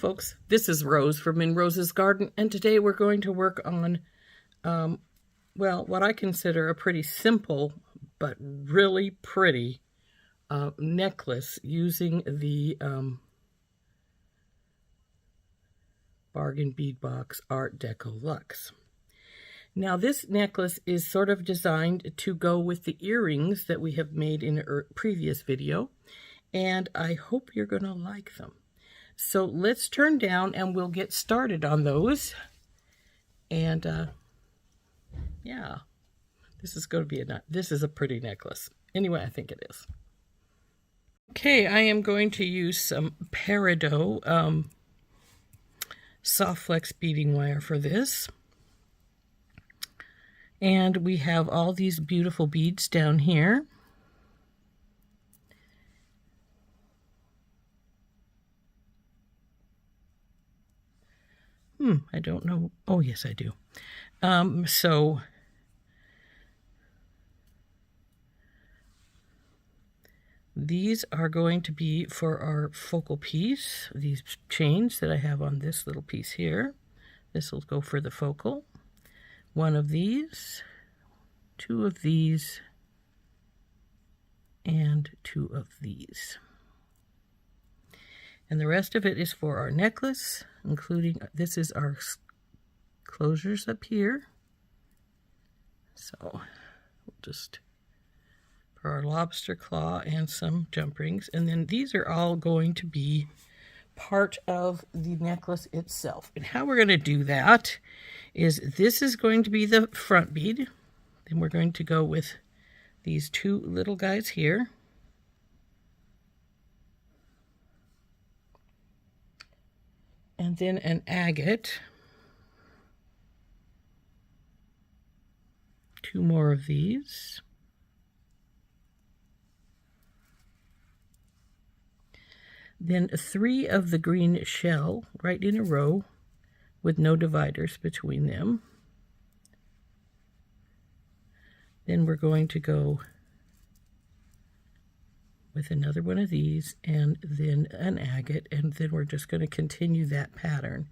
Folks, this is Rose from In Rose's Garden, and today we're going to work on, well, what I consider a pretty simple but really pretty necklace using the Bargain Bead Box Art Deco Luxe. Now, this necklace is sort of designed to go with the earrings that we have made in a previous video, and I hope you're going to like them. So let's turn down and we'll get started on those. And yeah, this is going to be this is a pretty necklace. Anyway, I think it is. Okay, I am going to use some peridot soft flex beading wire for this. And we have all these beautiful beads down here. I don't know. Oh, yes, I do. So these are going to be for our focal piece, these chains that I have on this little piece here. This will go for the focal. One of these, two of these, and two of these. And the rest of it is for our necklace, including, this is our closures up here. So we'll just, for our lobster claw and some jump rings. And then these are all going to be part of the necklace itself. And how we're going to do that is this is going to be the front bead. Then we're going to go with these two little guys here. And then an agate. Two more of these. Then three of the green shell right in a row with no dividers between them. Then we're going to go with another one of these, and then an agate, and then we're just going to continue that pattern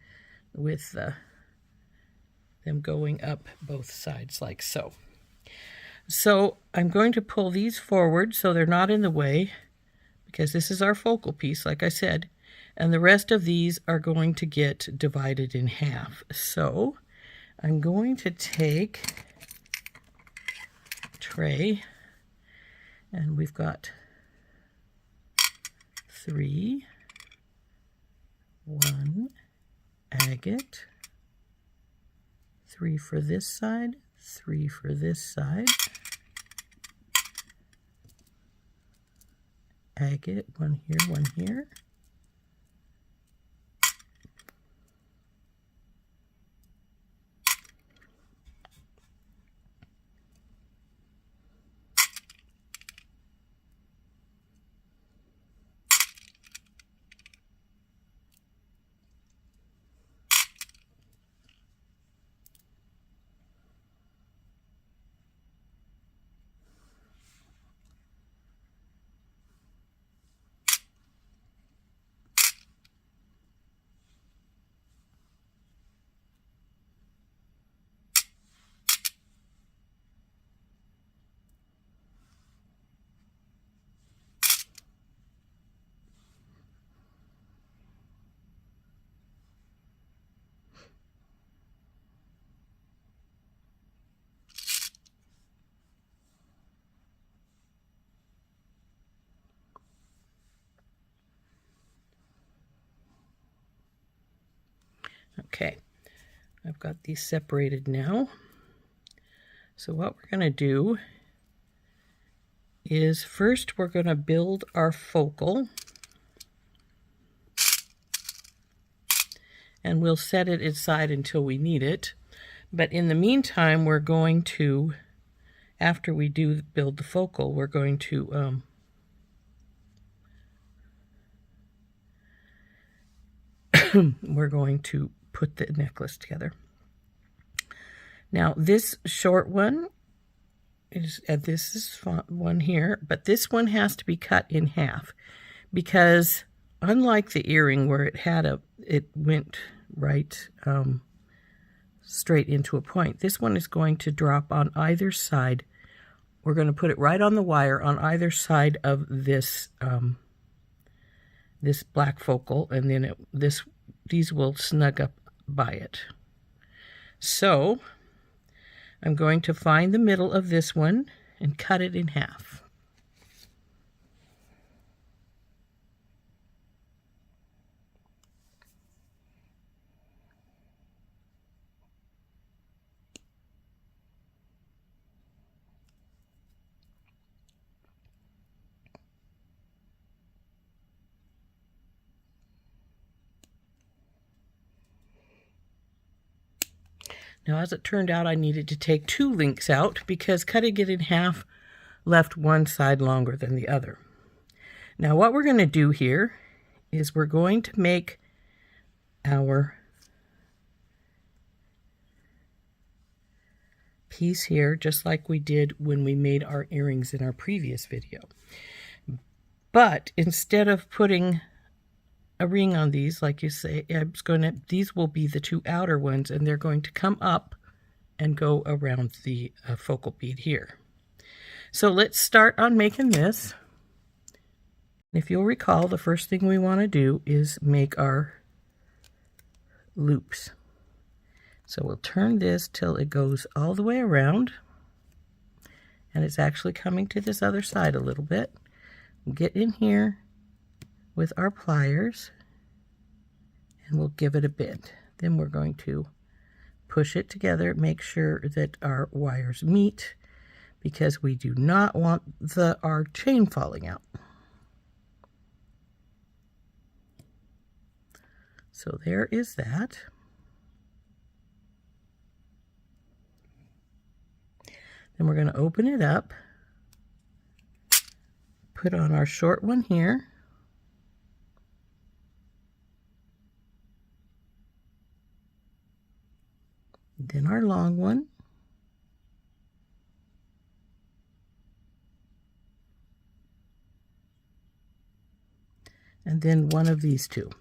with them going up both sides like so. So I'm going to pull these forward so they're not in the way, because this is our focal piece, like I said, and the rest of these are going to get divided in half. So I'm going to take a tray, and we've got 3, 1 agate, 3 for this side, 3 for this side, agate, 1 here, 1 here, Okay, I've got these separated now. So what we're going to do is first we're going to build our focal, and we'll set it aside until we need it. But in the meantime, we're going to, after we do build the focal, we're going to put the necklace together. Now this short one is, this is one here, but this one has to be cut in half because unlike the earring where it went right straight into a point, this one is going to drop on either side. We're going to put it right on the wire on either side of this this black focal, and then these will snug up by it. So I'm going to find the middle of this one and cut it in half. Now, as it turned out, I needed to take 2 links out because cutting it in half left one side longer than the other. Now, what we're going to do here is we're going to make our piece here just like we did when we made our earrings in our previous video. But instead of putting a ring on these, like you say, these will be the 2 outer ones, and they're going to come up and go around the focal bead here. So let's start on making this. If you'll recall, the first thing we want to do is make our loops. So we'll turn this till it goes all the way around, and it's actually coming to this other side a little bit. We'll get in here with our pliers, and we'll give it a bend. Then we're going to push it together, make sure that our wires meet, because we do not want our chain falling out. So there is that. Then we're going to open it up, put on our short one here, then our long one, and then one of these 2.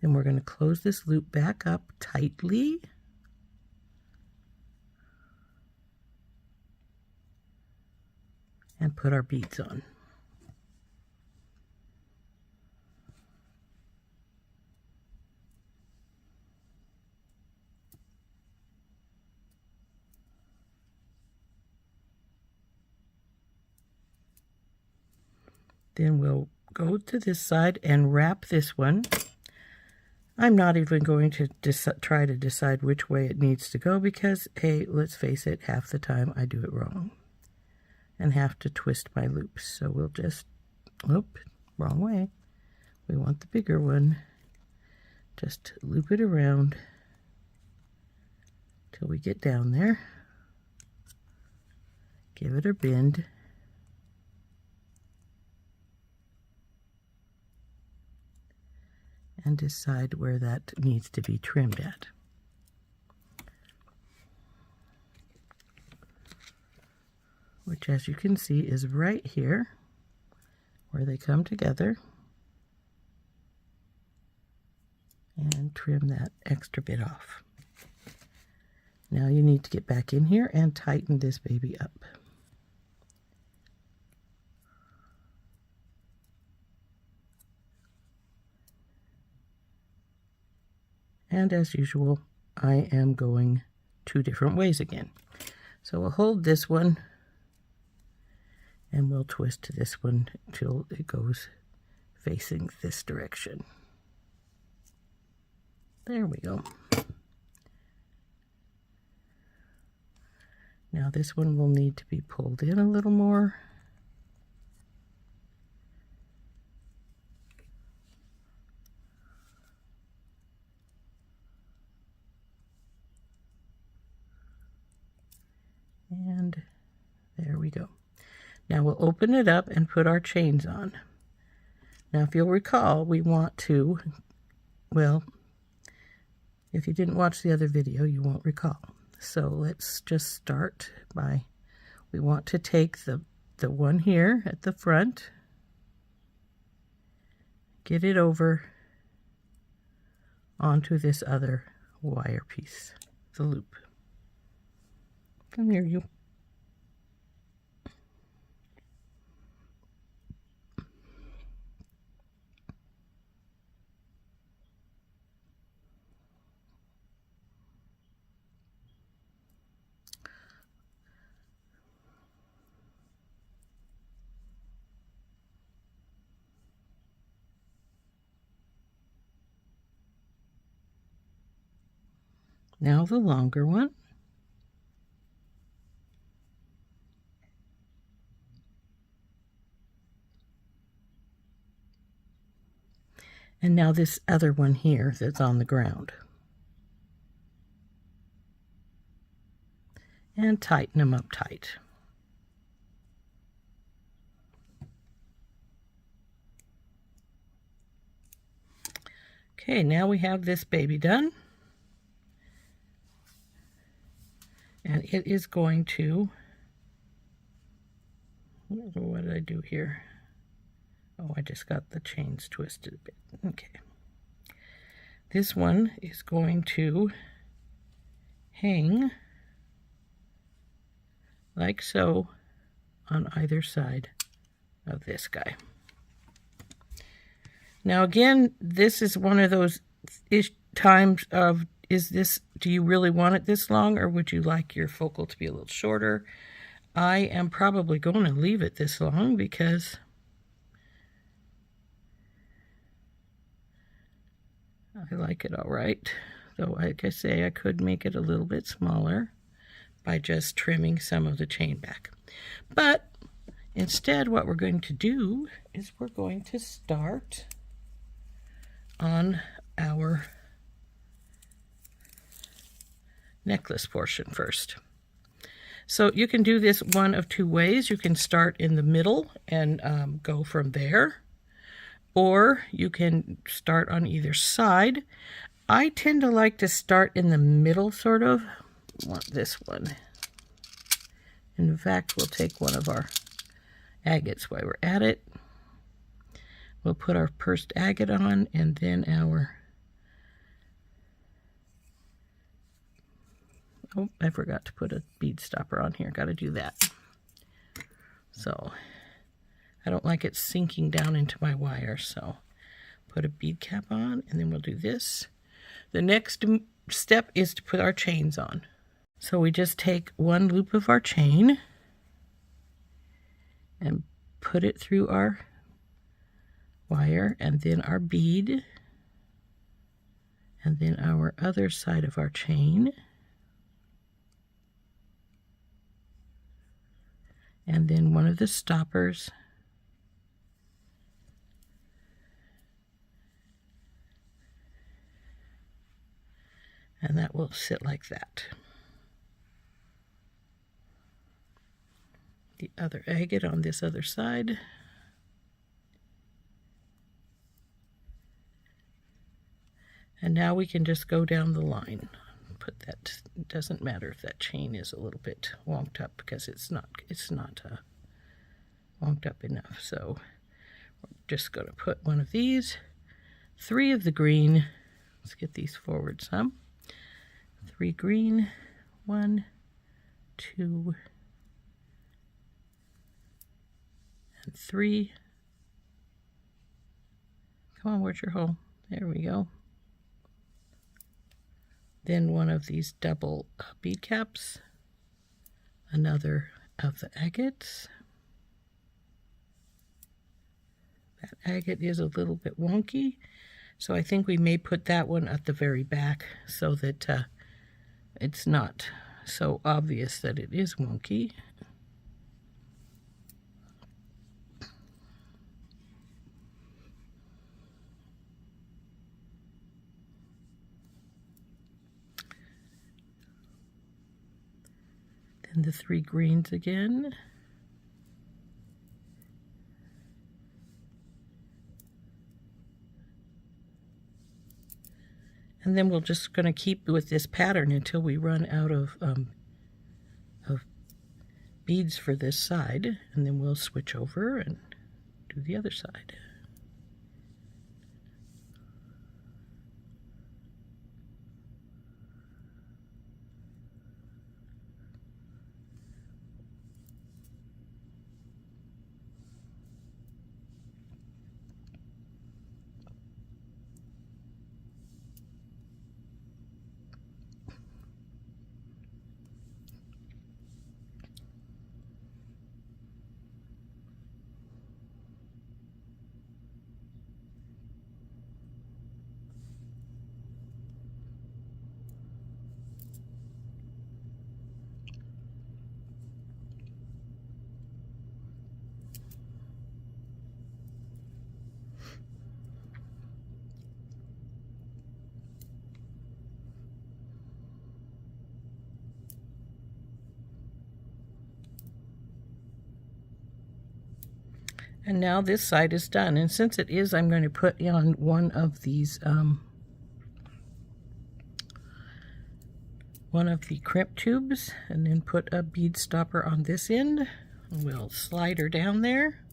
Then we're going to close this loop back up tightly. And put our beads on. Then we'll go to this side and wrap this one. I'm not even going to try to decide which way it needs to go because, hey, let's face it, half the time I do it wrong and have to twist my loops. So we'll just, wrong way. We want the bigger one. Just loop it around till we get down there. Give it a bend. And decide where that needs to be trimmed at. Which, as you can see, is right here where they come together. And trim that extra bit off. Now you need to get back in here and tighten this baby up. And as usual, I am going 2 different ways again. So we'll hold this one and we'll twist this one until it goes facing this direction. There we go. Now this one will need to be pulled in a little more. And there we go. Now we'll open it up and put our chains on. Now if you'll recall, we want to, well, If you didn't watch the other video, you won't recall. So let's just start by, we want to take the one here at the front, get it over onto this other wire piece, the loop. Come here, you. Now the longer one. And now this other one here that's on the ground. And tighten them up tight. Okay, now we have this baby done. And it is going to, what did I do here? Oh, I just got the chains twisted a bit. Okay. This one is going to hang like so on either side of this guy. Now again, this is one of those times of, do you really want it this long, or would you like your focal to be a little shorter? I am probably going to leave it this long because I like it all right. Though, like I say, I could make it a little bit smaller by just trimming some of the chain back. But instead, what we're going to do is we're going to start on our necklace portion first. So you can do this one of two ways. You can start in the middle and go from there, or you can start on either side. I tend to like to start in the middle, sort of. I want this one. In fact, we'll take one of our agates while we're at it. We'll put our first agate on, and then our, oh, I forgot to put a bead stopper on here. Got to do that. So I don't like it sinking down into my wire, so put a bead cap on, and then we'll do this. The next step is to put our chains on. So we just take one loop of our chain and put it through our wire, and then our bead, and then our other side of our chain, and then one of the stoppers, and that will sit like that. The other agate on this other side. And now we can just go down the line. Put that, it doesn't matter if that chain is a little bit wonked up, because it's not wonked up enough. So we're just going to put one of these, 3 of the green. Let's get these forward some. 3 green, 1, 2, and 3. Come on, where's your hole? There we go. Then one of these double bead caps, another of the agates. That agate is a little bit wonky, so I think we may put that one at the very back so that it's not so obvious that it is wonky. And the 3 greens again. And then we're just going to keep with this pattern until we run out of beads for this side, and then we'll switch over and do the other side. And now this side is done, and since it is, I'm going to put on one of these one of the crimp tubes, and then put a bead stopper on this end. We'll slide her down there,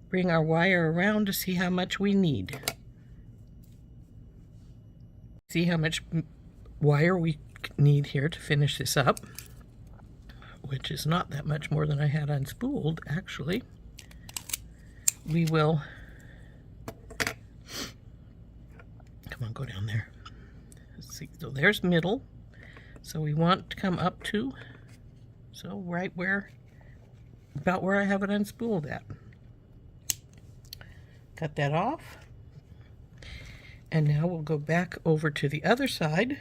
bring our wire around to see how much we need. See how much wire we need here to finish this up, which is not that much more than I had unspooled, actually. We will, come on, go down there. Let's see, so there's middle. So we want to come up to, so right where, about where I have it unspooled at. Cut that off. And now we'll go back over to the other side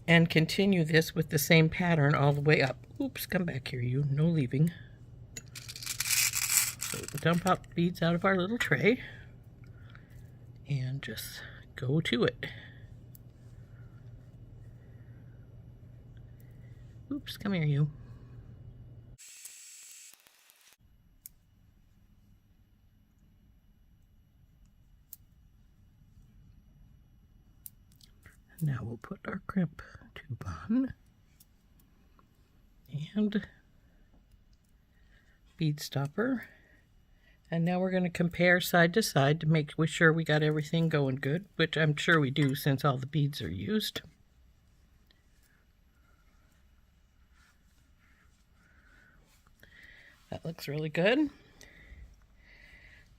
and continue this with the same pattern all the way up. Oops, come back here, you, no leaving. So dump out beads out of our little tray and just go to it. Oops, come here, you. Now we'll put our crimp tube on and bead stopper. And now we're going to compare side to side to make sure we got everything going good, which I'm sure we do since all the beads are used. That looks really good.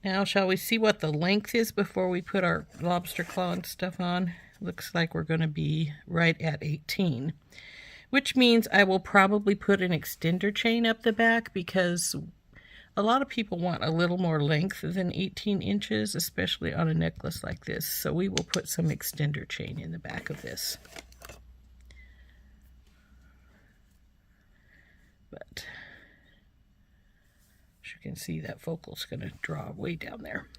Now, shall we see what the length is before we put our lobster claw and stuff on? Looks like we're going to be right at 18, which means I will probably put an extender chain up the back, because a lot of people want a little more length than 18 inches, especially on a necklace like this. So we will put some extender chain in the back of this. But as you can see, that focal's going to draw way down there.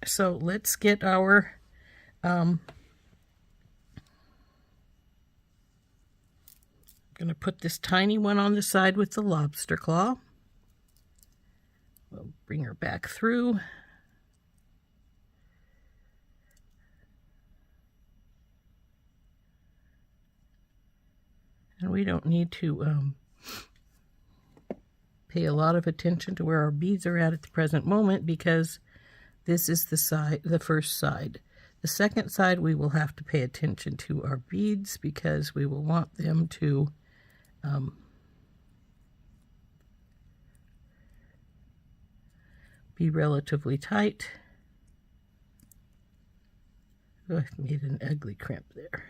So let's get our I'm going to put this tiny one on the side with the lobster claw. We'll bring her back through. And we don't need to pay a lot of attention to where our beads are at the present moment, because this is the first side. The second side, we will have to pay attention to our beads, because we will want them to be relatively tight. Oh, I've made an ugly crimp there.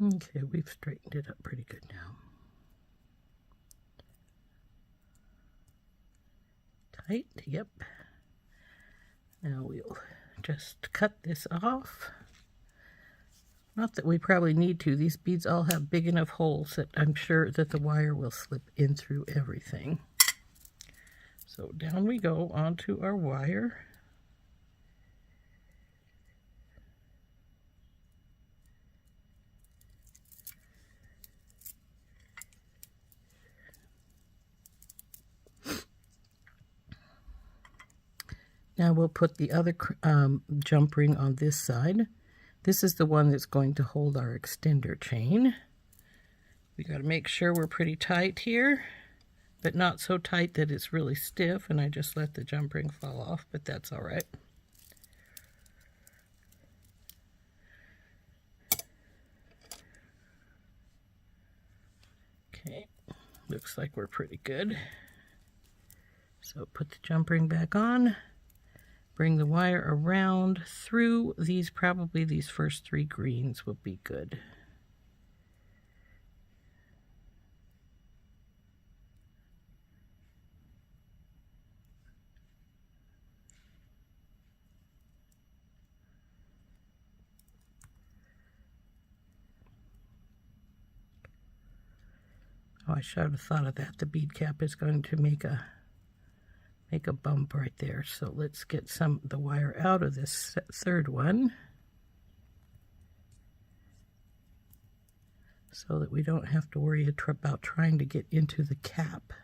Okay, we've straightened it up pretty good now. Tight, yep. Now we'll just cut this off. Not that we probably need to. These beads all have big enough holes that I'm sure that the wire will slip in through everything. So down we go onto our wire. Now we'll put the other jump ring on this side. This is the one that's going to hold our extender chain. We got to make sure we're pretty tight here, but not so tight that it's really stiff, and I just let the jump ring fall off, but that's all right. Okay, looks like we're pretty good. So put the jump ring back on. Bring the wire around through these, probably these first 3 greens will be good. Oh, I should have thought of that. The bead cap is going to make a bump right there. So let's get the wire out of this third one so that we don't have to worry about trying to get into the cap.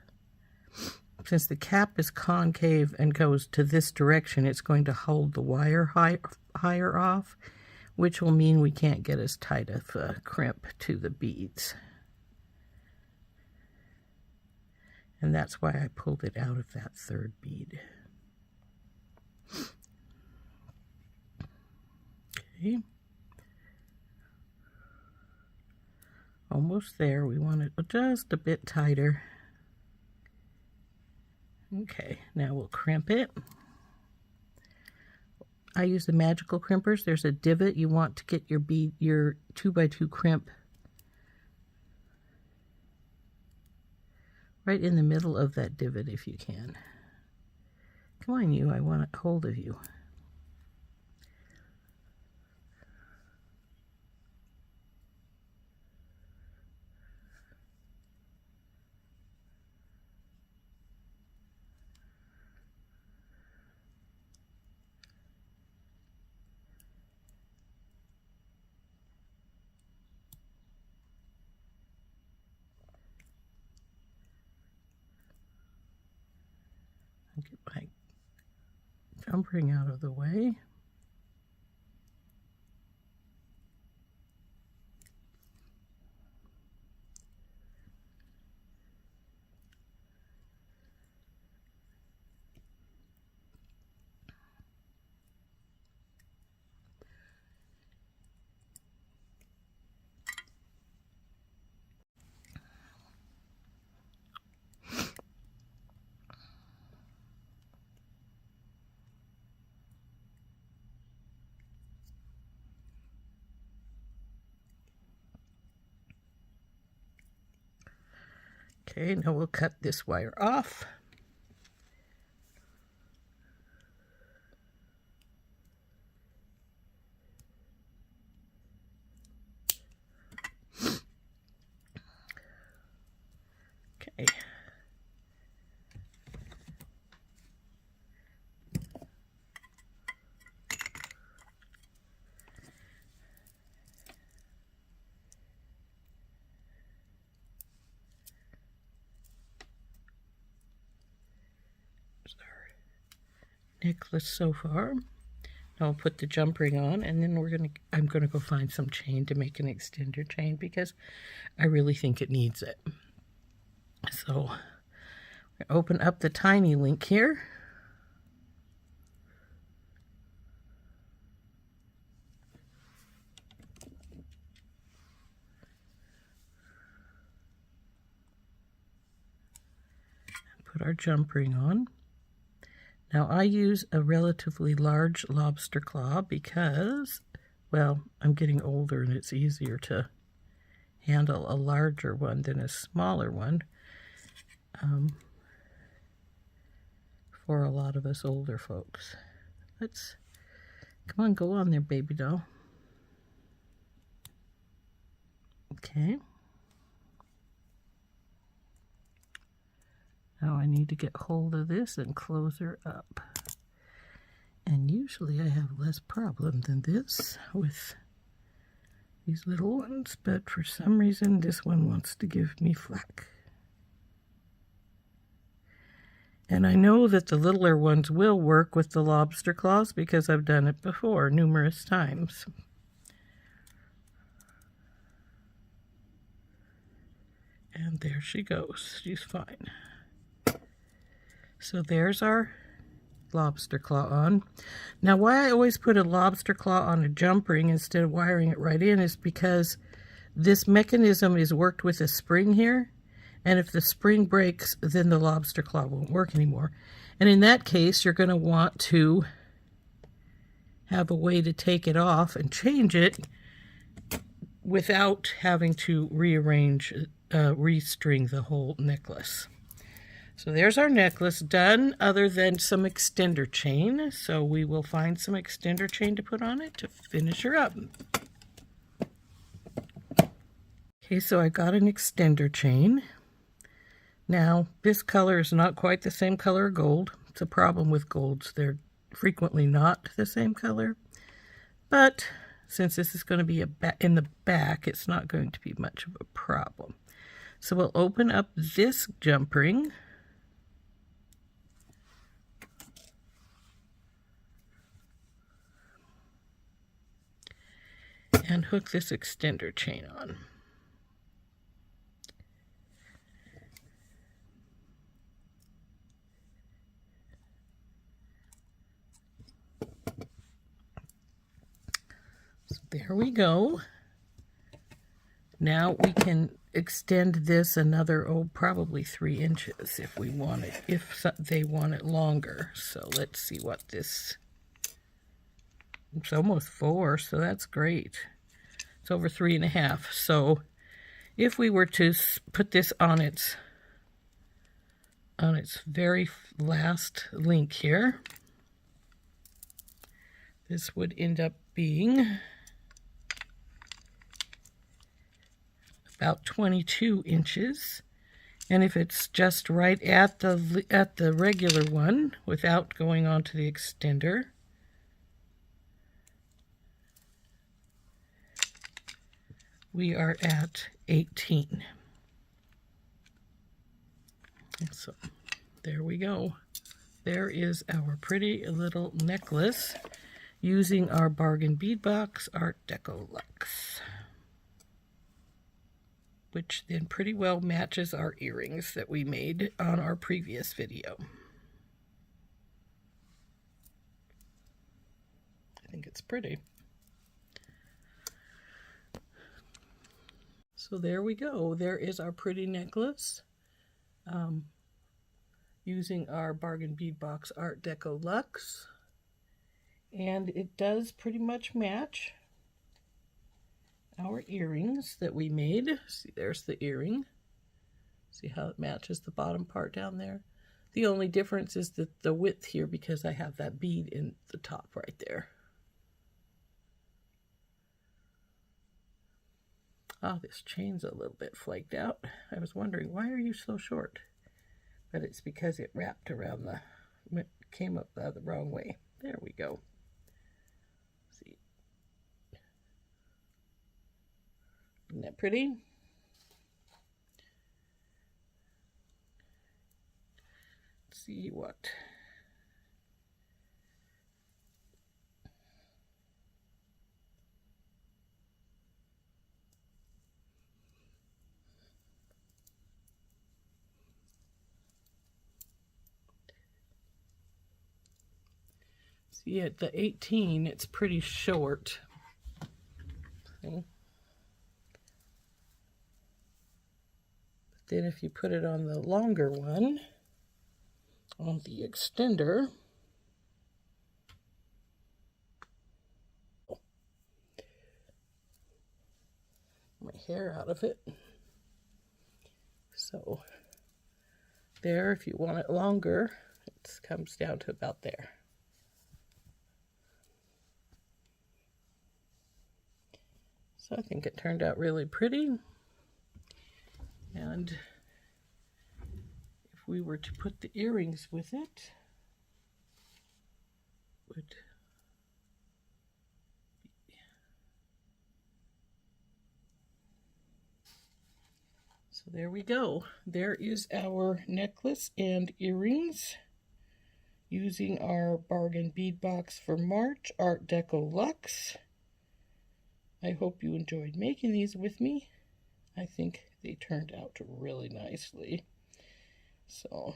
Since the cap is concave and goes to this direction, it's going to hold the wire higher off, which will mean we can't get as tight of a crimp to the beads. And that's why I pulled it out of that third bead. Okay. Almost there. We want it just a bit tighter. Okay, now we'll crimp it. I use the magical crimpers. There's a divot. You want to get your 2x2 crimp right in the middle of that divot if you can. Come on, you. I want a hold of you. Get my jump ring out of the way. Okay, now we'll cut this wire off. Okay. Necklace so far. Now I'll put the jump ring on, and then I'm gonna go find some chain to make an extender chain because I really think it needs it. So open up the tiny link here. Put our jump ring on. Now I use a relatively large lobster claw because, well, I'm getting older and it's easier to handle a larger one than a smaller one for a lot of us older folks. Come on, go on there, baby doll. Okay. Now I need to get hold of this and close her up. And usually I have less problem than this with these little ones, but for some reason this one wants to give me flack. And I know that the littler ones will work with the lobster claws because I've done it before numerous times. And there she goes. She's fine. So there's our lobster claw on. Now why I always put a lobster claw on a jump ring instead of wiring it right in is because this mechanism is worked with a spring here, and if the spring breaks then the lobster claw won't work anymore. And in that case you're going to want to have a way to take it off and change it without having to rearrange, restring the whole necklace. So there's our necklace done, other than some extender chain. So we will find some extender chain to put on it to finish her up. Okay, so I got an extender chain. Now, this color is not quite the same color of gold. It's a problem with golds. They're frequently not the same color. But since this is going to be in the back, it's not going to be much of a problem. So we'll open up this jump ring. And hook this extender chain on. So there we go. Now we can extend this another, probably 3 inches if we want it, if they want it longer. So let's see what this, it's almost 4, so that's great. It's over 3.5. So if we were to put this on its very last link here, this would end up being about 22 inches. And if it's just right at the regular one without going on to the extender, we are at 18. So there we go. There is our pretty little necklace using our bargain bead box Art Deco Luxe, which then pretty well matches our earrings that we made on our previous video. I think it's pretty. So there we go. There is our pretty necklace using our bargain bead box Art Deco Luxe. And it does pretty much match our earrings that we made. See, there's the earring. See how it matches the bottom part down there? The only difference is the width here, because I have that bead in the top right there. Oh, this chain's a little bit flaked out. I was wondering, why are you so short? But it's because it wrapped around came up the wrong way. There we go. See? Isn't that pretty? Let's see what. See, at the 18, it's pretty short. See? But then if you put it on the longer one, on the extender, my hair out of it. So there, if you want it longer, it comes down to about there. So I think it turned out really pretty. And if we were to put the earrings with it, would so there we go. There is our necklace and earrings using our bargain bead box for March, Art Deco Luxe. I hope you enjoyed making these with me. I think they turned out really nicely. So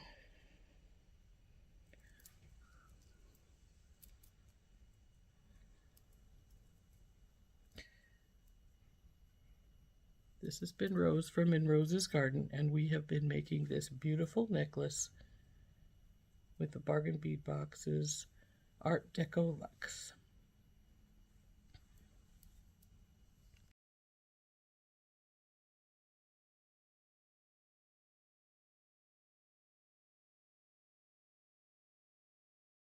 this has been Rose from In Rose's Garden, and we have been making this beautiful necklace with the bargain bead boxes Art Deco Luxe.